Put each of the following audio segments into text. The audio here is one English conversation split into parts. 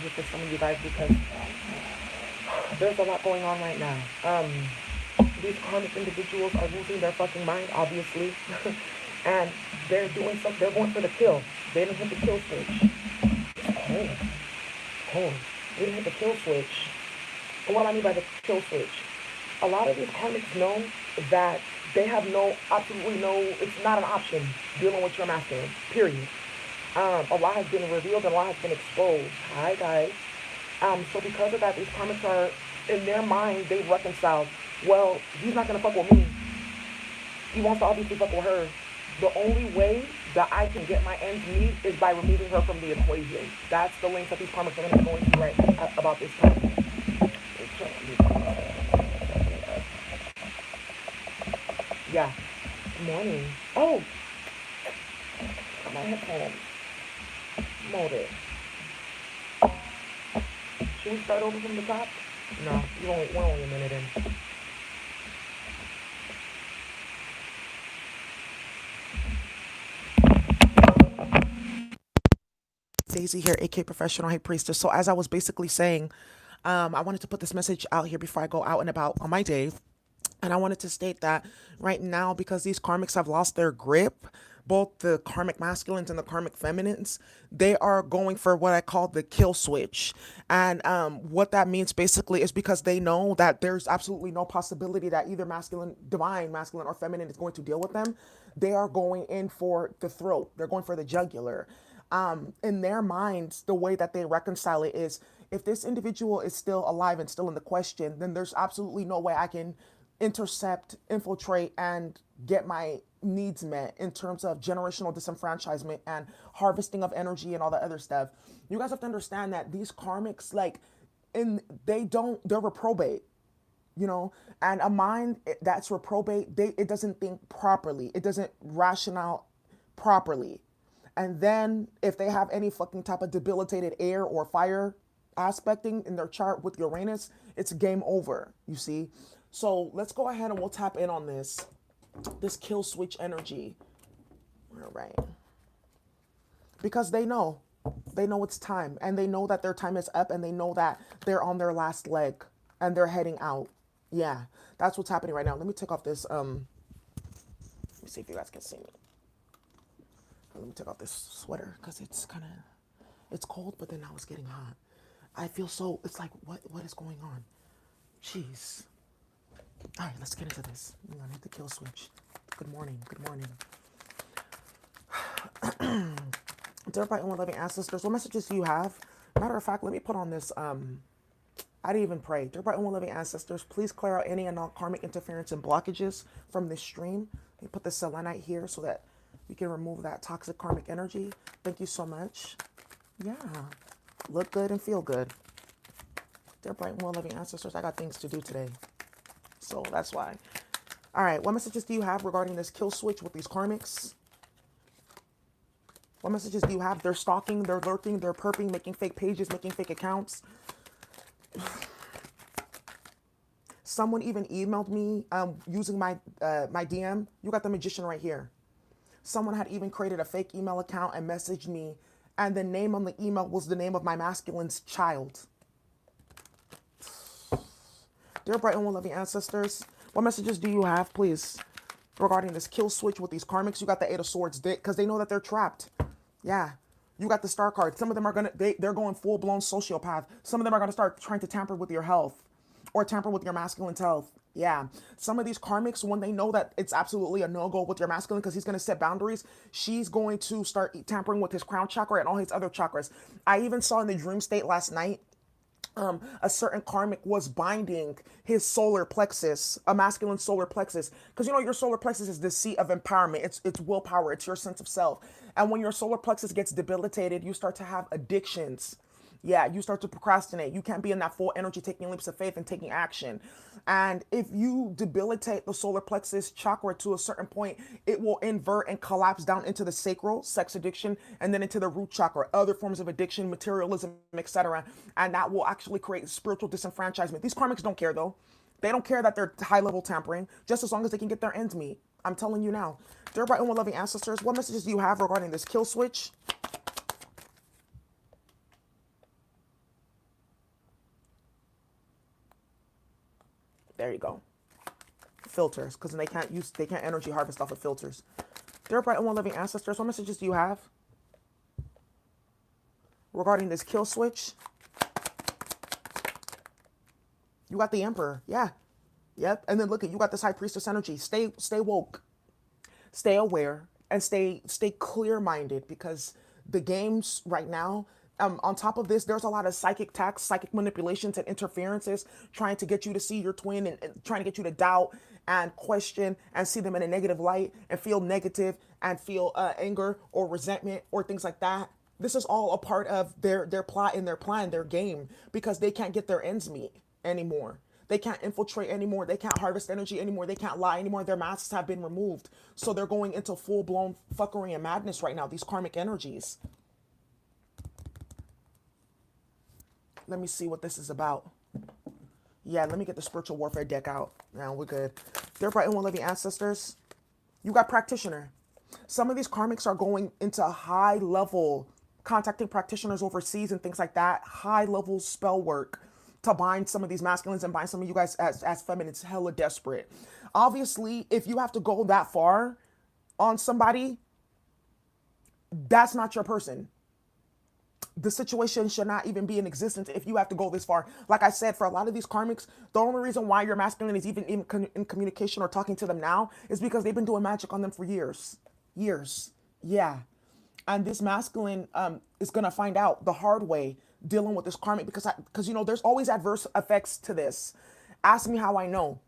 with some of you guys because there's a lot going on right now. These karmic individuals are losing their fucking mind, obviously, and they're doing something. They're going for the kill. They didn't hit the kill switch. It's cold, cold. They didn't hit the kill switch. And what do I mean by the kill switch? A lot of these karmics know that they have absolutely no, it's not an option dealing with your masculine, period. A lot has been revealed and a lot has been exposed. Hi, guys. So because of that, these karmics are, in their mind, they've reconciled. Well, he's not going to fuck with me. He wants to obviously fuck with her. The only way that I can get my ends meet is by removing her from the equation. That's the length that these karmics are going to be going to right about this time. Yeah. Good morning. Oh, my headphones. Molded. Should we start over from the top? No, we're only a minute in. Daisy here, aka Professional High Priestess. So as I was basically saying, I wanted to put this message out here before I go out and about on my day. And I wanted to state that right now, because these karmics have lost their grip, both the karmic masculines and the karmic feminines, they are going for what I call the kill switch. And what that means basically is because they know that there's absolutely no possibility that either masculine, divine, masculine, or feminine is going to deal with them. They are going in for the throat, they're going for the jugular. In their minds, the way that they reconcile it is, if this individual is still alive and still in the question, then there's absolutely no way I can intercept, infiltrate, and get my needs met in terms of generational disenfranchisement and harvesting of energy and all that other stuff. You guys have to understand that these karmics, like, they're reprobate, you know, and a mind that's reprobate, it doesn't think properly, it doesn't rationale properly. And then if they have any fucking type of debilitated air or fire aspecting in their chart with Uranus, it's game over, you see. So let's go ahead and we'll tap in on this kill switch energy. All right. Because they know it's time, and they know that their time is up, and they know that they're on their last leg and they're heading out. Yeah, that's what's happening right now. Let me take off this, let me see if you guys can see me. Let me take off this sweater because it's cold, but then now it's getting hot. I feel so, it's like, what is going on? Jeez. All right, let's get into this. I'm gonna hit the kill switch. Good morning, good morning. Dear Bright and Loving Ancestors, what messages do you have? Matter of fact, let me put on this, I didn't even pray. Dear Bright and Loving Ancestors, please clear out any and all karmic interference and blockages from this stream. Let me put the selenite here so that we can remove that toxic karmic energy. Thank you so much. Yeah, look good and feel good. Dear Bright and Loving Ancestors, I got things to do today. So that's why. All right, what messages do you have regarding this kill switch with these karmics? What messages do you have? They're stalking, they're lurking, they're perping, making fake pages, making fake accounts. Someone even emailed me using my DM. You got the magician right here. Someone had even created a fake email account and messaged me, and the name on the email was the name of my masculine's child. Dear bright and loving ancestors, what messages do you have, please, regarding this kill switch with these karmics? You got the Eight of Swords, because they know that they're trapped. Yeah. You got the Star card. Some of them are they're going full-blown sociopath. Some of them are gonna start trying to tamper with your health or tamper with your masculine's health. Yeah. Some of these karmics, when they know that it's absolutely a no-go with your masculine because he's going to set boundaries, she's going to start tampering with his crown chakra and all his other chakras. I even saw in the dream state last night, a certain karmic was binding his solar plexus, a masculine solar plexus, because you know your solar plexus is the seat of empowerment. It's willpower. It's your sense of self. And when your solar plexus gets debilitated, you start to have addictions. Yeah, you start to procrastinate. You can't be in that full energy, taking leaps of faith and taking action. And if you debilitate the solar plexus chakra to a certain point, it will invert and collapse down into the sacral, sex addiction, and then into the root chakra, other forms of addiction, materialism, etc. And that will actually create spiritual disenfranchisement. These karmics don't care though. They don't care that they're high level tampering, just as long as they can get their ends meet. I'm telling you now. Dear bright and loving ancestors, what messages do you have regarding this kill switch? There you go. Filters, because they can't energy harvest off of filters. Dear bright and one living ancestors, what messages do you have regarding this kill switch? You got the Emperor. Yeah. Yep. And then look at, you got this High Priestess energy. Stay woke. Stay aware and stay clear-minded, because the games right now, on top of this, there's a lot of psychic attacks, psychic manipulations and interferences trying to get you to see your twin, and trying to get you to doubt and question and see them in a negative light and feel negative and feel anger or resentment or things like that. This is all a part of their plot and their plan, their game, because they can't get their ends meet anymore. They can't infiltrate anymore. They can't harvest energy anymore. They can't lie anymore. Their masks have been removed. So they're going into full-blown fuckery and madness right now, these karmic energies. Let me see what this is about. Yeah, let me get the spiritual warfare deck out. Now we're good. Dear bright and one living ancestors, you got practitioner. Some of these karmics are going into high level, contacting practitioners overseas and things like that. High level spell work to bind some of these masculines and bind some of you guys as feminines, hella desperate. Obviously, if you have to go that far on somebody, that's not your person. The situation should not even be in existence if you have to go this far. Like I said, for a lot of these karmics, the only reason why your masculine is even in communication or talking to them now is because they've been doing magic on them for years. Years. Yeah. And this masculine is going to find out the hard way dealing with this karmic, because you know, there's always adverse effects to this. Ask me how I know.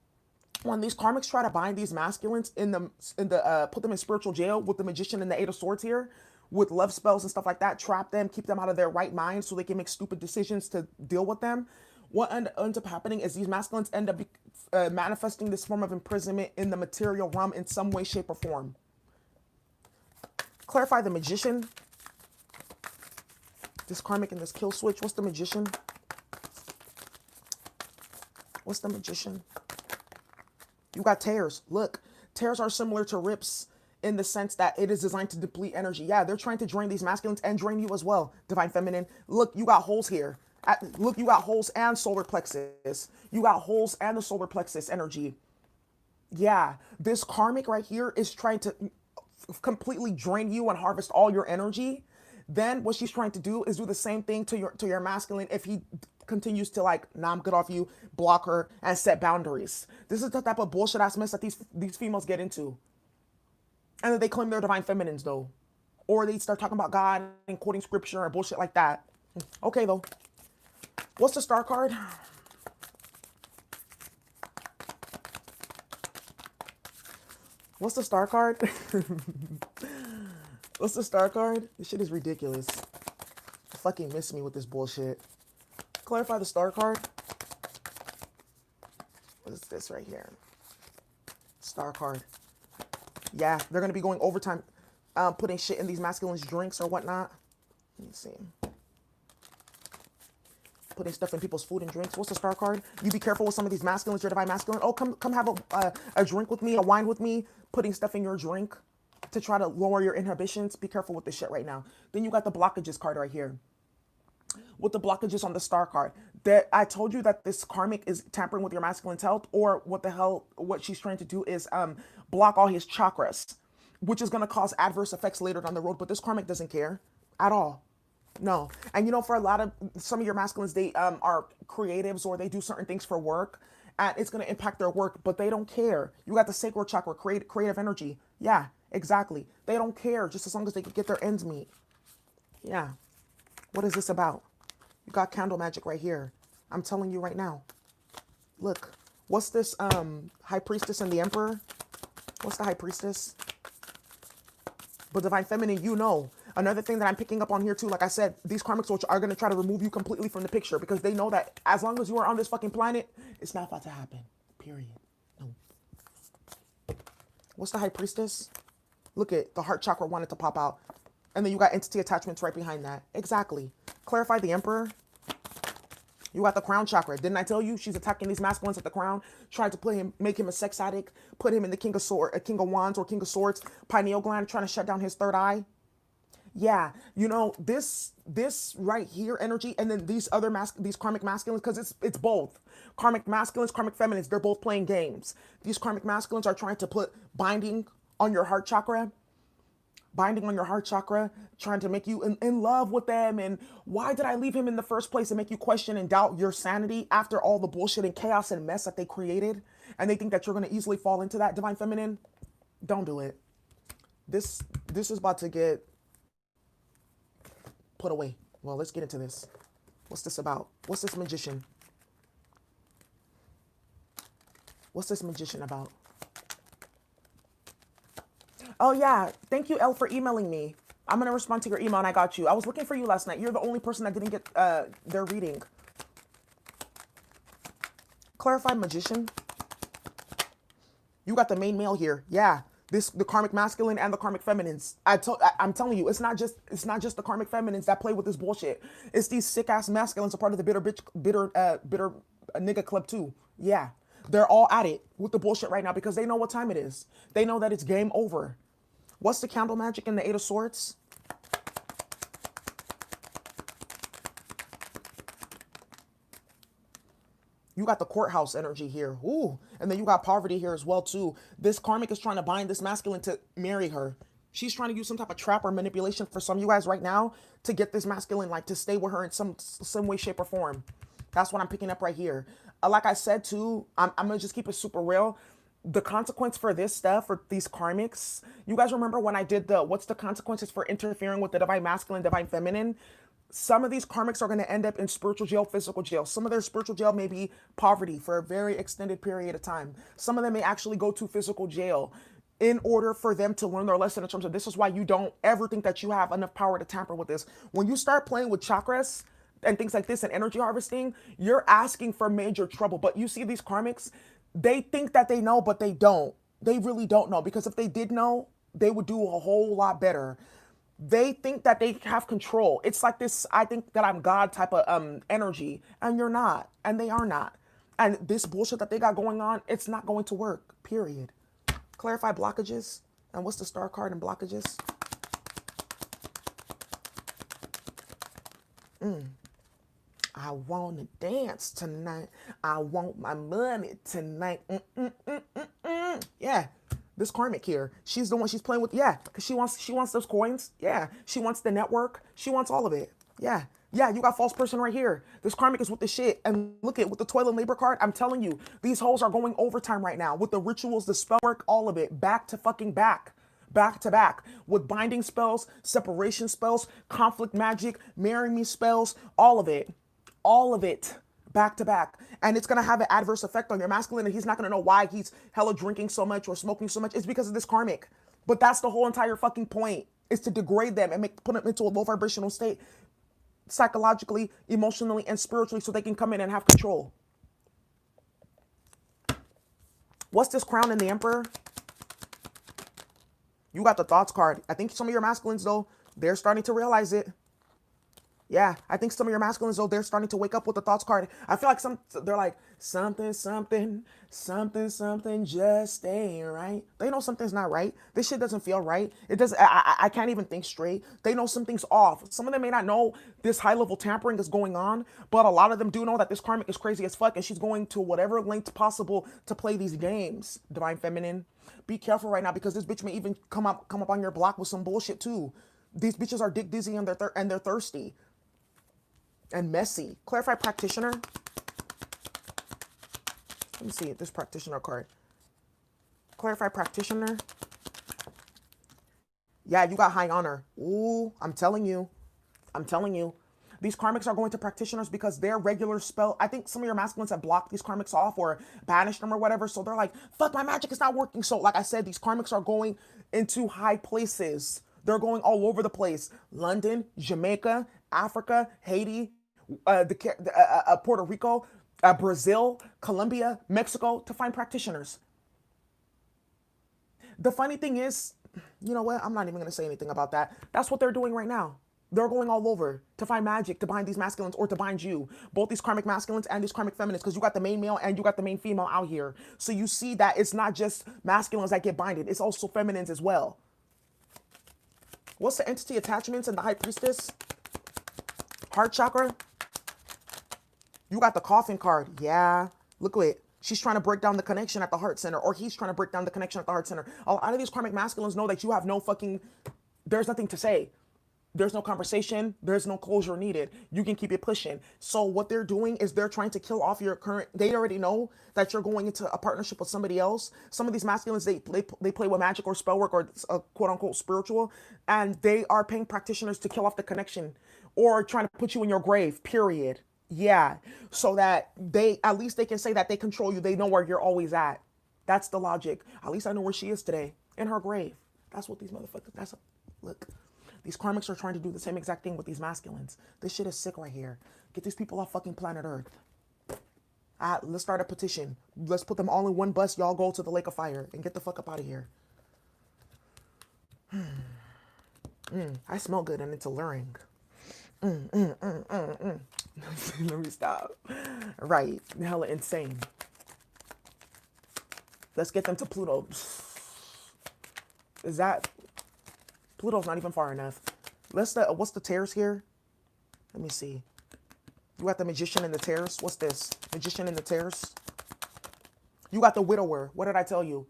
When these karmics try to bind these masculines put them in spiritual jail with the magician and the 8 of swords here, with love spells and stuff like that, trap them, keep them out of their right mind so they can make stupid decisions to deal with them. What ends up happening is these masculines end up manifesting this form of imprisonment in the material realm in some way, shape, or form. Clarify the magician. This karmic and this kill switch. What's the magician? What's the magician? You got tears. Look, tears are similar to rips in the sense that it is designed to deplete energy. Yeah, they're trying to drain these masculines and drain you as well, divine feminine. Look, you got holes here. Look, you got holes and solar plexus. You got holes and the solar plexus energy. Yeah, this karmic right here is trying to completely drain you and harvest all your energy. Then what she's trying to do is do the same thing to your masculine if he continues to like, nah, I'm good off you, block her, and set boundaries. This is the type of bullshit ass mess that these females get into. And then they claim they're divine feminines though. Or they start talking about God and quoting scripture and bullshit like that. Okay though. What's the star card? What's the star card? What's the star card? This shit is ridiculous. You fucking miss me with this bullshit. Clarify the star card. What is this right here? Star card. Yeah, they're going to be going overtime, putting shit in these masculines' drinks or whatnot. Let me see. Putting stuff in people's food and drinks. What's the star card? You be careful with some of these masculines, your divine masculine. Oh, come have a drink with me, a wine with me. Putting stuff in your drink to try to lower your inhibitions. Be careful with this shit right now. Then you got the blockages card right here. With the blockages on the star card. That I told you that this karmic is tampering with your masculine's health, or what she's trying to do is block all his chakras, which is going to cause adverse effects later down the road. But this karmic doesn't care at all. No. And you know, for some of your masculines, they are creatives, or they do certain things for work, and it's going to impact their work, but they don't care. You got the sacral chakra, creative energy. Yeah, exactly. They don't care, just as long as they can get their ends meet. Yeah. What is this about? You got candle magic right here. I'm telling you right now. Look. What's this High Priestess and the Emperor? What's the High Priestess? But divine feminine, you know. Another thing that I'm picking up on here too, like I said, these karmics are going to try to remove you completely from the picture, because they know that as long as you are on this fucking planet, it's not about to happen. Period. No. What's the High Priestess? Look at the heart chakra wanted to pop out. And then you got entity attachments right behind that. Exactly. Clarify the Emperor. You got the crown chakra. Didn't I tell you she's attacking these masculines at the crown, trying to make him a sex addict, put him in the King of Wands or King of Swords, pineal gland, trying to shut down his third eye. Yeah, you know, this right here energy, and then these karmic masculines, because it's both. Karmic masculines, karmic feminines, they're both playing games. These karmic masculines are trying to put on your heart chakra, binding on your heart chakra, trying to make you in love with them. And why did I leave him in the first place? And make you question and doubt your sanity after all the bullshit and chaos and mess that they created. And they think that you're going to easily fall into that, divine feminine. Don't do it. This is about to get put away. Well, let's get into this. What's this about? What's this magician? What's this magician about? Oh yeah, thank you, Elle, for emailing me. I'm gonna respond to your email, and I got you. I was looking for you last night. You're the only person that didn't get their reading. Clarified magician. You got the main male here. Yeah, the karmic masculine and the karmic feminines. I'm telling you, it's not just the karmic feminines that play with this bullshit. It's these sick ass masculines, a part of the bitter nigga club too. Yeah, they're all at it with the bullshit right now because they know what time it is. They know that it's game over. What's the candle magic in the Eight of Swords? You got the courthouse energy here. Ooh. And then you got poverty here as well, too. This karmic is trying to bind this masculine to marry her. She's trying to use some type of trap or manipulation for some of you guys right now to get this masculine, like, to stay with her in some way, shape, or form. That's what I'm picking up right here. Like I said, too, I'm going to just keep it super real. The consequence for this stuff, for these karmics, you guys remember when I did what's the consequences for interfering with the divine masculine, divine feminine? Some of these karmics are going to end up in spiritual jail, physical jail. Some of their spiritual jail may be poverty for a very extended period of time. Some of them may actually go to physical jail in order for them to learn their lesson in terms of this is why you don't ever think that you have enough power to tamper with this. When you start playing with chakras and things like this and energy harvesting, you're asking for major trouble. But you see these karmics, they think that they know, but they don't. They really don't know, because if they did know, they would do a whole lot better. They think that they have control. It's like this, I think that I'm God type of energy, and you're not, and they are not. And this bullshit that they got going on, it's not going to work, period. Clarify blockages. And what's the star card in blockages? I want to dance tonight. I want my money tonight. Yeah. This karmic here, she's the one she's playing with. Yeah, because she wants those coins. Yeah, she wants the network. She wants all of it. Yeah, yeah, you got false person right here. This karmic is with the shit. And look at with the toil and labor card. I'm telling you, these hoes are going overtime right now with the rituals, the spell work, all of it, back to fucking back to back with binding spells, separation spells, conflict magic, marry me spells, all of it back to back. And it's going to have an adverse effect on your masculine, and he's not going to know why he's hella drinking so much or smoking so much. It's because of this karmic. But that's the whole entire fucking point, is to degrade them and put them into a low vibrational state psychologically, emotionally, and spiritually, so they can come in and have control. What's this crown in the Emperor? You got the thoughts card. I think some of your masculines, though, they're starting to realize it. Yeah, I think some of your masculines, though, they're starting to wake up with the thoughts card. I feel like they're like, something, something, something, something just ain't right. They know something's not right. This shit doesn't feel right. It doesn't, I can't even think straight. They know something's off. Some of them may not know this high level tampering is going on, but a lot of them do know that this karmic is crazy as fuck, and she's going to whatever length possible to play these games. Divine feminine, be careful right now, because this bitch may even come up on your block with some bullshit too. These bitches are dick dizzy and they're thirsty. And messy. Clarify practitioner. Let me see this practitioner card. Clarify practitioner. Yeah, you got high honor. Ooh, I'm telling you. I'm telling you. These karmics are going to practitioners because their regular spell, I think some of your masculines have blocked these karmics off or banished them or whatever. So they're like, fuck, my magic is not working. So like I said, these karmics are going into high places. They're going all over the place. London, Jamaica, Africa, Haiti, Puerto Rico, Brazil, Colombia, Mexico, to find practitioners. The funny thing is, you know what? I'm not even going to say anything about that. That's what they're doing right now. They're going all over to find magic, to bind these masculines or to bind you. Both these karmic masculines and these karmic feminines, because you got the main male and you got the main female out here. So you see that it's not just masculines that get binded. It's also feminines as well. What's the entity attachments in the High Priestess? Heart chakra. You got the coffin card. Yeah. Look at it. She's trying to break down the connection at the heart center, or he's trying to break down the connection at the heart center. A lot of these karmic masculines know that you have no fucking, there's nothing to say. There's no conversation. There's no closure needed. You can keep it pushing. So what they're doing is they're trying to kill off your current, they already know that you're going into a partnership with somebody else. Some of these masculines, they play with magic or spell work or quote unquote spiritual, and they are paying practitioners to kill off the connection or trying to put you in your grave, period. Yeah, so that at least they can say that they control you. They know where you're always at. That's the logic. At least I know where she is today, in her grave. That's what these motherfuckers, look. These karmics are trying to do the same exact thing with these masculines. This shit is sick right here. Get these people off fucking planet Earth. Let's start a petition. Let's put them all in one bus. Y'all go to the lake of fire and get the fuck up out of here. I smell good and it's alluring. Let me stop. Right. Hella insane. Let's get them to Pluto. Is that... Pluto's not even far enough. What's the tears here? Let me see. You got the magician and the tears. What's this? Magician and the tears. You got the widower. What did I tell you?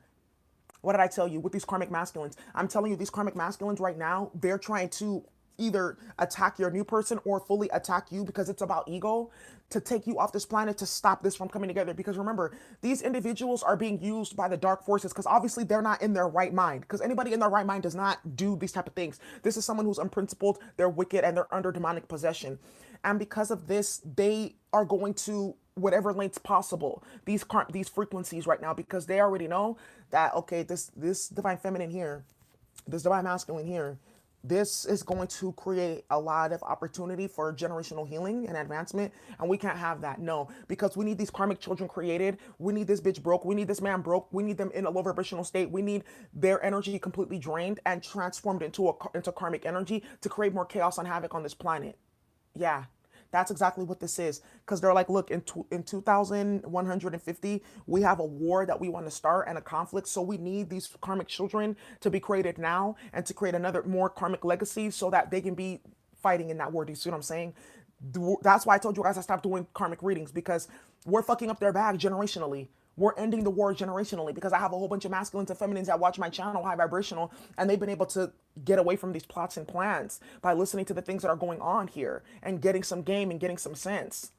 What did I tell you with these karmic masculines? I'm telling you, these karmic masculines right now, they're trying to either attack your new person or fully attack you because it's about ego, to take you off this planet, to stop this from coming together. Because remember, these individuals are being used by the dark forces because obviously they're not in their right mind, because anybody in their right mind does not do these type of things. This is someone who's unprincipled, they're wicked, and they're under demonic possession. And because of this, they are going to whatever lengths possible, these frequencies right now, because they already know that, okay, this divine feminine here, this divine masculine here, this is going to create a lot of opportunity for generational healing and advancement. And we can't have that. No, because we need these karmic children created. We need this bitch broke. We need this man broke. We need them in a low vibrational state. We need their energy completely drained and transformed into karmic energy to create more chaos and havoc on this planet. Yeah. That's exactly what this is. Because they're like, look, in 2150, we have a war that we want to start and a conflict. So we need these karmic children to be created now and to create another more karmic legacy so that they can be fighting in that war. Do you see what I'm saying? That's why I told you guys I stopped doing karmic readings, because we're fucking up their bag generationally. We're ending the war generationally, because I have a whole bunch of masculines and feminines that watch my channel, High Vibrational, and they've been able to get away from these plots and plans by listening to the things that are going on here and getting some game and getting some sense.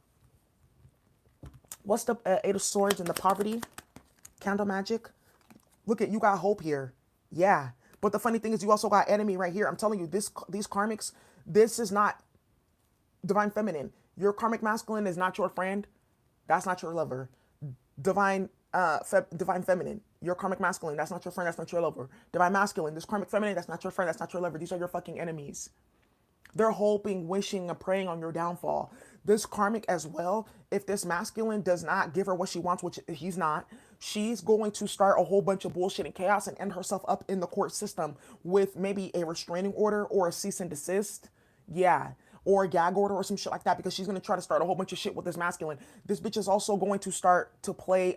What's the Eight of Swords and the poverty? Candle magic. Look at, you got hope here. Yeah. But the funny thing is you also got enemy right here. I'm telling you, these karmics, this is not divine feminine. Your karmic masculine is not your friend. That's not your lover. Divine feminine, your karmic masculine, that's not your friend, that's not your lover. Divine masculine, this karmic feminine, that's not your friend, that's not your lover. These are your fucking enemies. They're hoping, wishing, and praying on your downfall. This karmic as well, if this masculine does not give her what she wants, which he's not, she's going to start a whole bunch of bullshit and chaos and end herself up in the court system with maybe a restraining order or a cease and desist. Yeah. Or a gag order or some shit like that, because she's going to try to start a whole bunch of shit with this masculine. This bitch is also going to start to play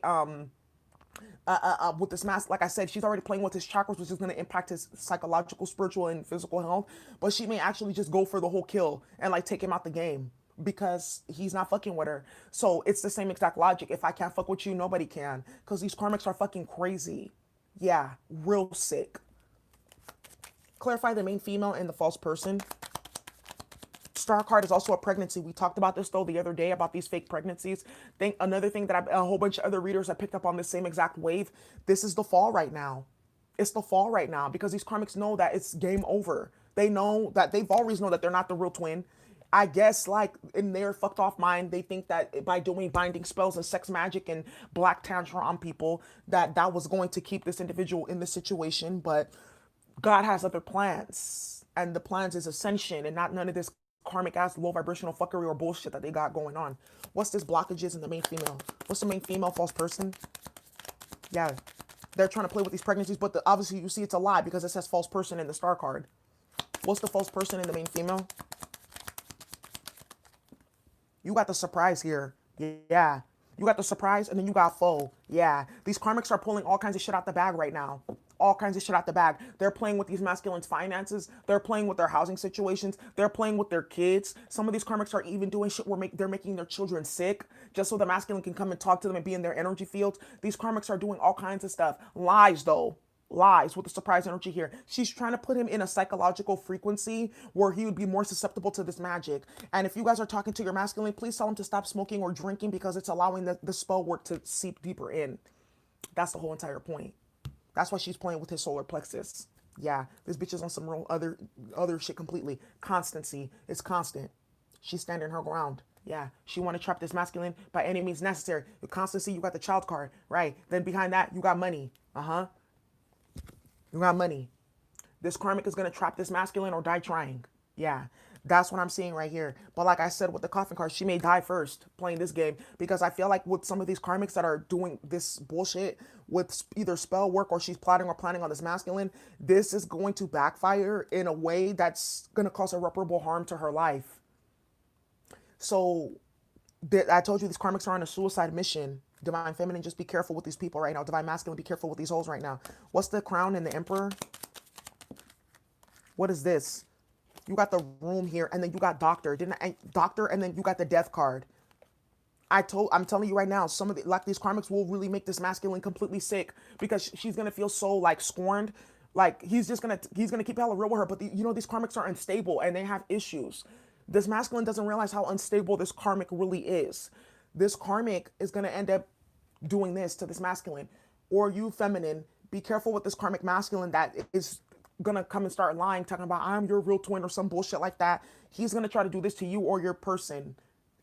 with this like I said, she's already playing with his chakras, which is going to impact his psychological, spiritual, and physical health. But she may actually just go for the whole kill and like take him out the game because he's not fucking with her. So it's the same exact logic. If I can't fuck with you, nobody can, because these karmics are fucking crazy. Yeah, real sick. Clarify the main female and the false person. Star card is also a pregnancy. We talked about this though the other day about these fake pregnancies. Another thing that a whole bunch of other readers have picked up on the same exact wave. This is the fall right now. It's the fall right now because these karmics know that it's game over. They know that they've always known that they're not the real twin. I guess like in their fucked off mind, they think that by doing binding spells and sex magic and black tantra on people, that was going to keep this individual in this situation. But God has other plans, and the plans is ascension and not none of this karmic ass low vibrational fuckery or bullshit that they got going on. What's this blockages in the main female? What's the main female false person? Yeah, they're trying to play with these pregnancies, but obviously you see it's a lie because it says false person in the star card. What's the false person in the main female? You got the surprise here. Yeah, you got the surprise and then you got foe. Yeah, these karmics are pulling all kinds of shit out the bag right now. all kinds of shit out the bag. They're playing with these masculines' finances. They're playing with their housing situations. They're playing with their kids. Some of these karmics are even doing shit where they're making their children sick just so the masculine can come and talk to them and be in their energy fields. These karmics are doing all kinds of stuff. Lies, though. Lies with the surprise energy here. She's trying to put him in a psychological frequency where he would be more susceptible to this magic. And if you guys are talking to your masculine, please tell him to stop smoking or drinking because it's allowing the spell work to seep deeper in. That's the whole entire point. That's why she's playing with his solar plexus. Yeah, this bitch is on some real other shit completely. Constancy is constant. She's standing her ground. Yeah, she want to trap this masculine by any means necessary. The constancy, you got the child card, right? Then behind that, you got money. You got money. This karmic is going to trap this masculine or die trying. Yeah, that's what I'm seeing right here. But like I said with the coffin card, she may die first playing this game because I feel like with some of these karmics that are doing this bullshit with either spell work or she's plotting or planning on this masculine, this is going to backfire in a way that's going to cause irreparable harm to her life. So I told you these karmics are on a suicide mission. Divine Feminine, just be careful with these people right now. Divine Masculine, be careful with these hoes right now. What's the Crown and the Emperor? What is this? You got the Room here, and then you got Doctor. Doctor, and then you got the Death card. I'm telling you right now, some of these karmics will really make this masculine completely sick because she's gonna feel so like scorned. Like he's gonna keep hella real with her, but these karmics are unstable and they have issues. This masculine doesn't realize how unstable this karmic really is. This karmic is gonna end up doing this to this masculine. Or you feminine, be careful with this karmic masculine that is gonna come and start lying, talking about I'm your real twin or some bullshit like that. He's gonna try to do this to you or your person.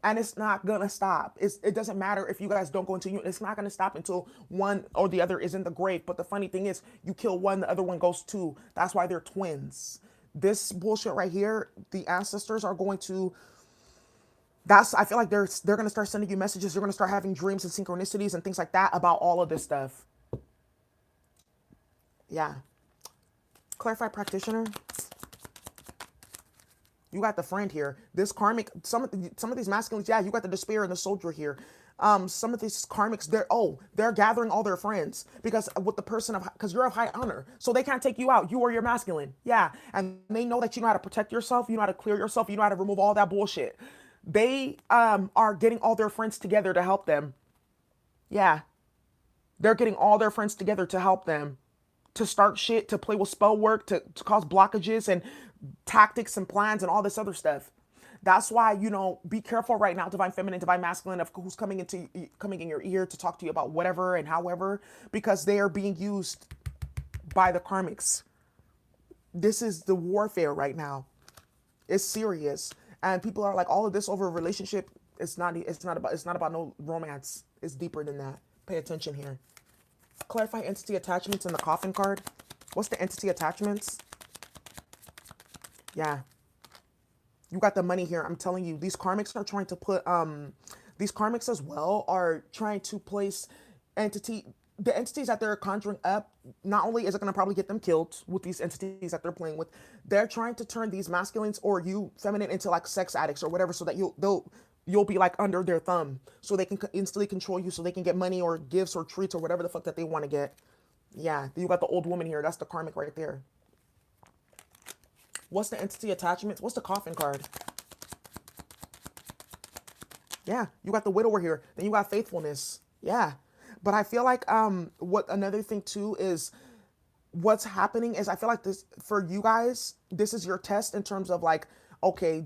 And it's not gonna stop. It doesn't matter if you guys don't go into union. It's not gonna stop until one or the other is in the grave. But the funny thing is, you kill one, the other one goes too. That's why they're twins. This bullshit right here, the ancestors are going to. I feel like they're gonna start sending you messages. They're gonna start having dreams and synchronicities and things like that about all of this stuff. Yeah. Clarified practitioner. You got the Friend here. This karmic, some of these masculines, yeah, you got the Despair and the Soldier here. Some of these karmics, they're gathering all their friends because with the person because you're of high honor, so they can't take you out. You or your masculine, yeah, and they know that you know how to protect yourself, you know how to clear yourself, you know how to remove all that bullshit. They are getting all their friends together to help them. Yeah, they're getting all their friends together to help them. To start shit, to play with spell work, to cause blockages and tactics and plans and all this other stuff. That's why, be careful right now, Divine Feminine, Divine Masculine, of who's coming in your ear to talk to you about whatever and however, because they are being used by the karmics. This is the warfare right now. It's serious. And people are like, all of this over a relationship, it's not about no romance. It's deeper than that. Pay attention here. Clarify entity attachments in the coffin card. What's the entity attachments? Yeah. You got the money here. I'm telling you, these karmics are trying to put, these karmics as well are trying to place the entities that they're conjuring up. Not only is it going to probably get them killed with these entities that they're playing with, they're trying to turn these masculines or you feminine into like sex addicts or whatever so that you'll be like under their thumb so they can instantly control you so they can get money or gifts or treats or whatever the fuck that they want to get. Yeah, you got the old woman here. That's the karmic right there. What's the entity attachments? What's the coffin card? Yeah, you got the widower here. Then you got faithfulness. Yeah. But I feel like what another thing too is what's happening is I feel like this for you guys, this is your test in terms of like, okay,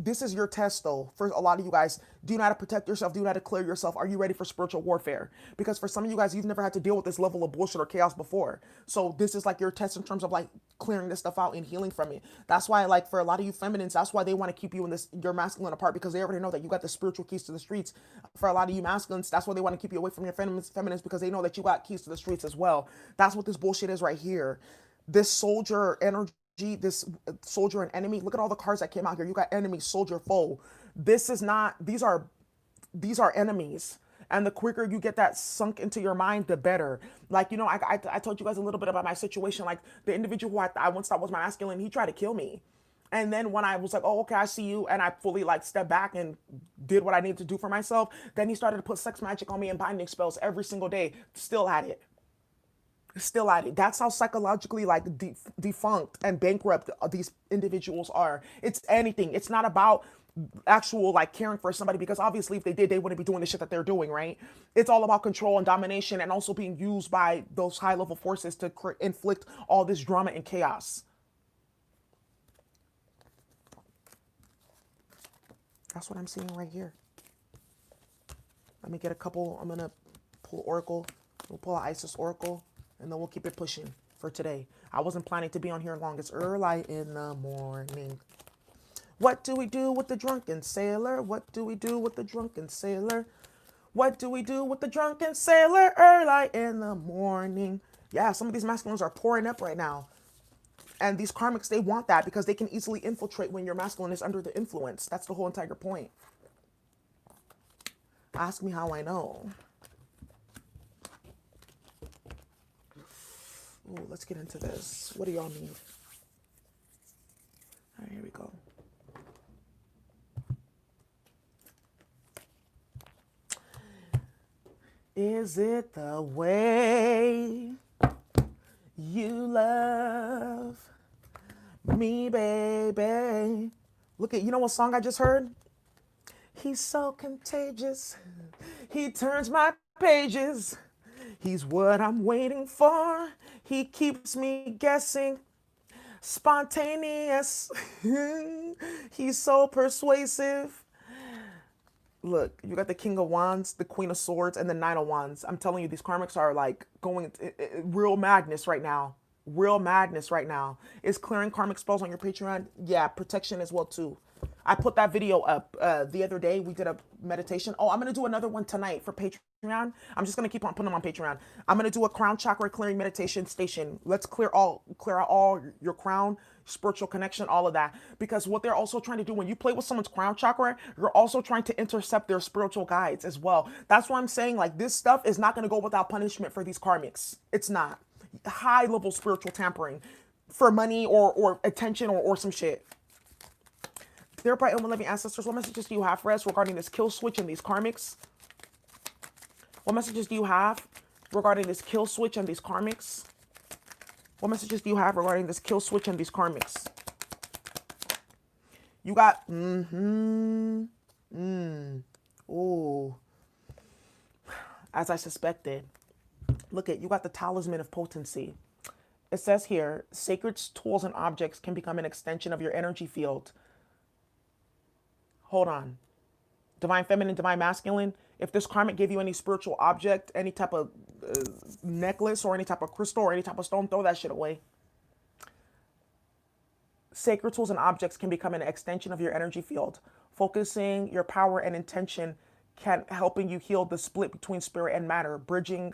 this is your test though for a lot of you guys. Do you know how to protect yourself? Do you know how to clear yourself? Are you ready for spiritual warfare? Because for some of you guys, you've never had to deal with this level of bullshit or chaos before. So this is like your test in terms of like clearing this stuff out and healing from it. That's why like for a lot of you feminines, that's why they want to keep you in your masculine apart because they already know that you got the spiritual keys to the streets. For a lot of you masculines, that's why they want to keep you away from your feminines because they know that you got keys to the streets as well. That's what this bullshit is right here. This soldier energy, this soldier and enemy. Look at all the cards that came out here. You got enemy, soldier, foe. These are enemies. And the quicker you get that sunk into your mind, the better. Like, I told you guys a little bit about my situation. Like the individual who I once thought was my masculine, he tried to kill me. And then when I was like, oh, okay, I see you, and I fully like stepped back and did what I needed to do for myself, then he started to put sex magic on me and binding spells every single day. Still at it. Still at it. That's how psychologically like defunct and bankrupt these individuals are. It's anything. It's not about actual like caring for somebody, because obviously if they did, they wouldn't be doing the shit that they're doing, right? It's all about control and domination, and also being used by those high level forces to inflict all this drama and chaos. That's what I'm seeing right here. Let me get a couple. I'm gonna pull Oracle. We'll pull an Isis Oracle, and then we'll keep it pushing for today. I wasn't planning to be on here long. It's early in the morning. What do we do with the drunken sailor? What do we do with the drunken sailor? What do we do with the drunken sailor early in the morning? Yeah, some of these masculines are pouring up right now. And these karmics, they want that because they can easily infiltrate when your masculine is under the influence. That's the whole entire point. Ask me how I know. Ooh, let's get into this. What do y'all need? All right, here we go. Is it the way you love me, baby? Look at, you know what song I just heard? He's so contagious. He turns my pages. He's what I'm waiting for. He keeps me guessing. Spontaneous. He's so persuasive. Look, you got the King of Wands, the Queen of Swords, and the Nine of Wands. I'm telling you, these karmics are like going real madness right now. Real madness right now. Is clearing karmic spells on your Patreon? Yeah, protection as well too. I put that video up the other day. We did a meditation. Oh, I'm going to do another one tonight for Patreon. I'm just going to keep on putting them on Patreon. I'm going to do a crown chakra clearing meditation station. Let's clear out all your crown, spiritual connection, all of that. Because what they're also trying to do when you play with someone's crown chakra, you're also trying to intercept their spiritual guides as well. That's why I'm saying like this stuff is not going to go without punishment for these karmics. It's not. High level spiritual tampering for money or attention or some shit. Dear bright and living ancestors, what messages do you have for us regarding this kill switch and these karmics? What messages do you have regarding this kill switch and these karmics? What messages do you have regarding this kill switch and these karmics? You got, ooh. As I suspected. Look at, you got the talisman of potency. It says here, sacred tools and objects can become an extension of your energy field. Hold on. Divine feminine, divine masculine. If this karmic gave you any spiritual object, any type of necklace or any type of crystal or any type of stone, throw that shit away. Sacred tools and objects can become an extension of your energy field. Focusing your power and intention can helping you heal the split between spirit and matter, bringing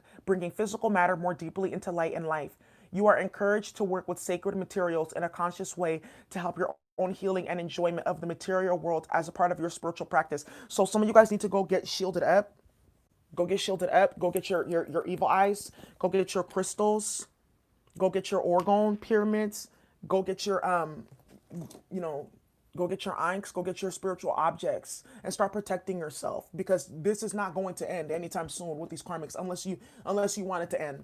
physical matter more deeply into light and life. You are encouraged to work with sacred materials in a conscious way to help your own healing and enjoyment of the material world as a part of your spiritual practice. So some of you guys need to go get shielded up. Go get shielded up. Go get your evil eyes. Go get your crystals. Go get your orgone pyramids. Go get your go get your inks, go get your spiritual objects and start protecting yourself, because this is not going to end anytime soon with these karmics unless you want it to end.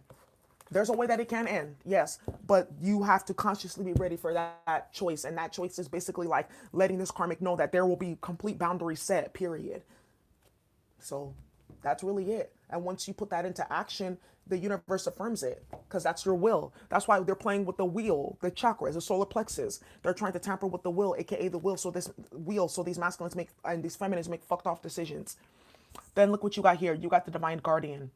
There's a way that it can end, yes, but you have to consciously be ready for that choice. And that choice is basically like letting this karmic know that there will be complete boundaries set, period. So that's really it. And once you put that into action, the universe affirms it, because that's your will. That's why they're playing with the wheel, the chakras, the solar plexus. They're trying to tamper with the will, aka the will. So these masculines make and these feminines make fucked off decisions. Then look what you got here. You got the divine guardian.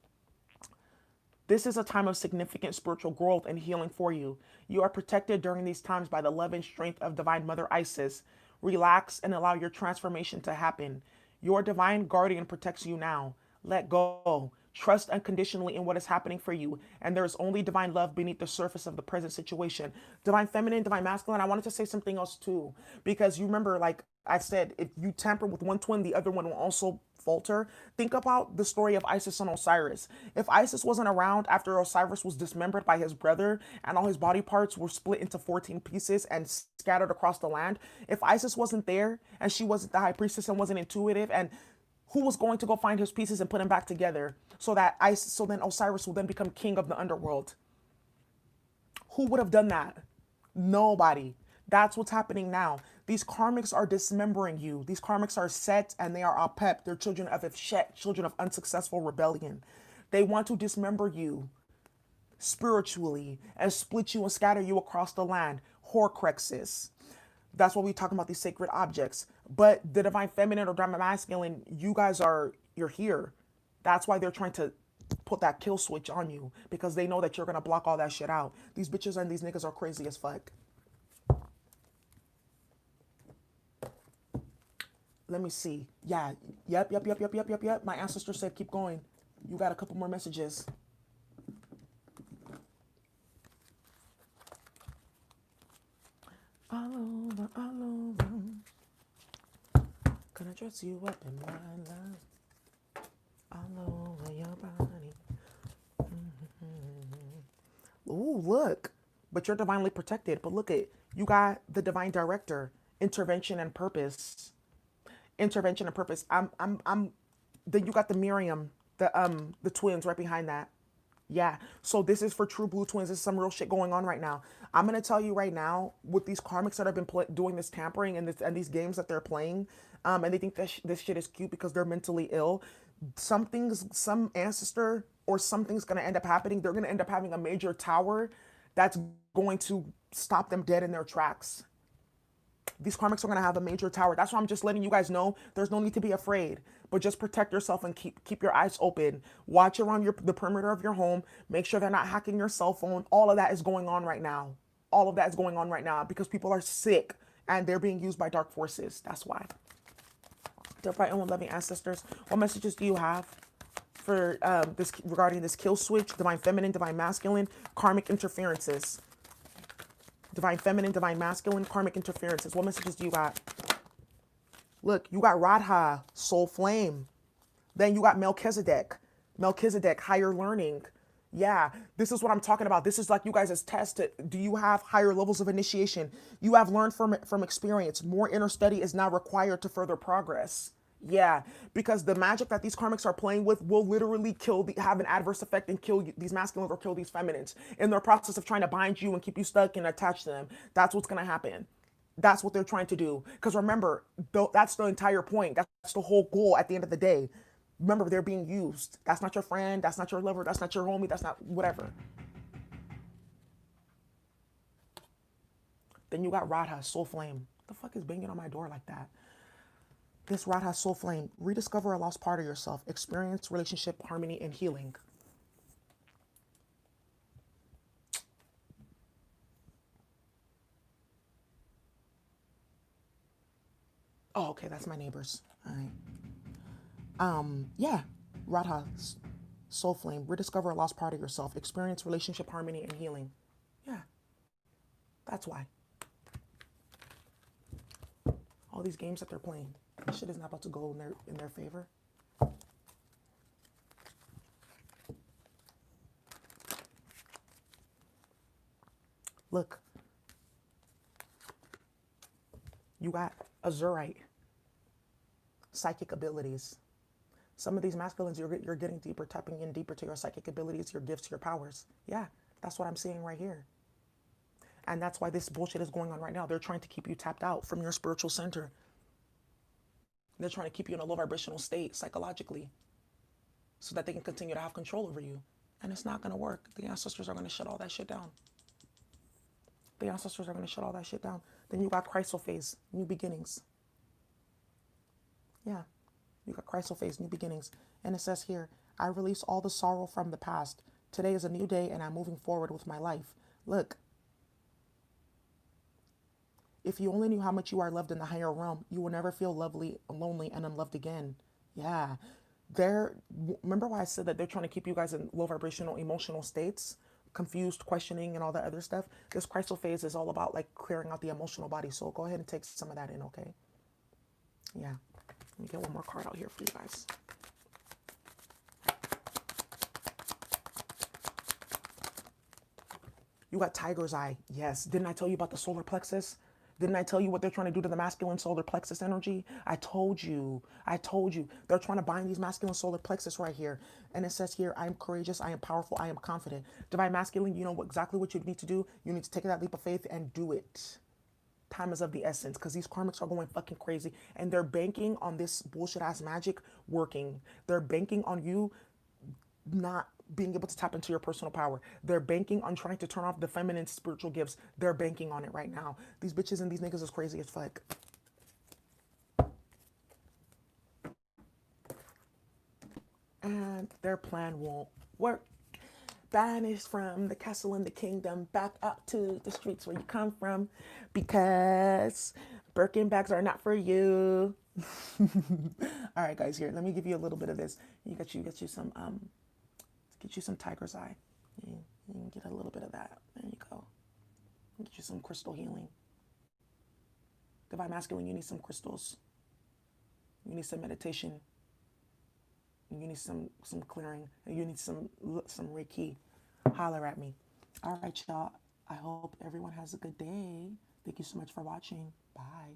This is a time of significant spiritual growth and healing for you. You are protected during these times by the love and strength of Divine Mother Isis. Relax and allow your transformation to happen. Your divine guardian protects you now. Let go. Trust unconditionally in what is happening for you. And there is only divine love beneath the surface of the present situation. Divine feminine, divine masculine. I wanted to say something else too. Because you remember, like I said, if you tamper with one twin, the other one will also falter. Think about the story of Isis and Osiris. If Isis wasn't around after Osiris was dismembered by his brother and all his body parts were split into 14 pieces and scattered across the land, if Isis wasn't there and she wasn't the high priestess and wasn't intuitive, and who was going to go find his pieces and put them back together so then Osiris will then become king of the underworld? Who would have done that? Nobody. That's what's happening now. These karmics are dismembering you. These karmics are Set and they are Apep. They're children of Ifshet, children of unsuccessful rebellion. They want to dismember you spiritually and split you and scatter you across the land. Horcruxes. That's why we talk about these sacred objects. But the divine feminine or divine masculine, you're here. That's why they're trying to put that kill switch on you, because they know that you're going to block all that shit out. These bitches and these niggas are crazy as fuck. Let me see. Yeah. Yep. My ancestor said keep going. You got a couple more messages. All over. Gonna dress you up in my love. All over your body. Ooh, look. But you're divinely protected. But look at, you got the divine director, intervention and purpose. Intervention and purpose. Then you got the Miriam, the twins right behind that. Yeah. So this is for true blue twins. This is some real shit going on right now. I'm gonna tell you right now, with these karmics that have been doing this tampering and these games that they're playing, and they think that this shit is cute because they're mentally ill. Some ancestor or something's gonna end up happening. They're gonna end up having a major tower that's going to stop them dead in their tracks. These karmics are going to have a major tower. That's why I'm just letting you guys know there's no need to be afraid, but just protect yourself and keep your eyes open. Watch around the perimeter of your home. Make sure they're not hacking your cell phone. All of that is going on right now. All of that is going on right now because people are sick and they're being used by dark forces. That's why. Dear bright and loving ancestors, what messages do you have for this regarding this kill switch, divine feminine, divine masculine, karmic interferences? Divine feminine, divine masculine, karmic interferences. What messages do you got? Look, you got Radha, soul flame. Then you got Melchizedek. Melchizedek, higher learning. Yeah, this is what I'm talking about. This is like you guys' test. Do you have higher levels of initiation? You have learned from experience. More inner study is now required to further progress. Yeah, because the magic that these karmics are playing with will literally have an adverse effect and kill these masculines or kill these feminines in their process of trying to bind you and keep you stuck and attach to them. That's what's going to happen. That's what they're trying to do. Because remember, that's the entire point. That's the whole goal at the end of the day. Remember, they're being used. That's not your friend. That's not your lover. That's not your homie. That's not whatever. Then you got Radha, soul flame. The fuck is banging on my door like that? This Radha soul flame, rediscover a lost part of yourself, experience relationship, harmony, and healing. Oh, okay, that's my neighbors. All right. Yeah, Radha soul flame, rediscover a lost part of yourself, experience relationship, harmony, and healing. Yeah, that's why. All these games that they're playing. This shit is not about to go in their favor. Look. You got Azurite. Psychic abilities. Some of these masculines, you're getting deeper, tapping in deeper to your psychic abilities, your gifts, your powers. Yeah, that's what I'm seeing right here. And that's why this bullshit is going on right now. They're trying to keep you tapped out from your spiritual center. They're trying to keep you in a low vibrational state psychologically so that they can continue to have control over you. And it's not going to work. The ancestors are going to shut all that shit down. The ancestors are going to shut all that shit down. Then you got chrysophase, new beginnings. Yeah, you got chrysophase, new beginnings. And it says here, I release all the sorrow from the past. Today is a new day and I'm moving forward with my life. Look. If you only knew how much you are loved in the higher realm, you will never feel lonely, and unloved again. Yeah. Remember why I said that they're trying to keep you guys in low vibrational emotional states, confused, questioning, and all that other stuff? This chrysophase is all about like clearing out the emotional body. So go ahead and take some of that in, okay? Yeah. Let me get one more card out here for you guys. You got tiger's eye. Yes. Didn't I tell you about the solar plexus? Didn't I tell you what they're trying to do to the masculine solar plexus energy? I told you. I told you. They're trying to bind these masculine solar plexus right here. And it says here, I am courageous, I am powerful, I am confident. Divine masculine, you know exactly what you need to do. You need to take that leap of faith and do it. Time is of the essence because these karmics are going fucking crazy and they're banking on this bullshit ass magic working. They're banking on you not being able to tap into your personal power. They're banking on trying to turn off the feminine spiritual gifts. They're banking on it right now. These bitches and these niggas is crazy as fuck. And their plan won't work. Banished from the castle in the kingdom back up to the streets where you come from because Birkin bags are not for you. All right, guys, here, let me give you a little bit of this. Get you some tiger's eye. You can get a little bit of that. There you go. Get you some crystal healing. Divine masculine, you need some crystals. You need some meditation. You need some clearing. You need some Reiki. Holler at me. All right, y'all. I hope everyone has a good day. Thank you so much for watching. Bye.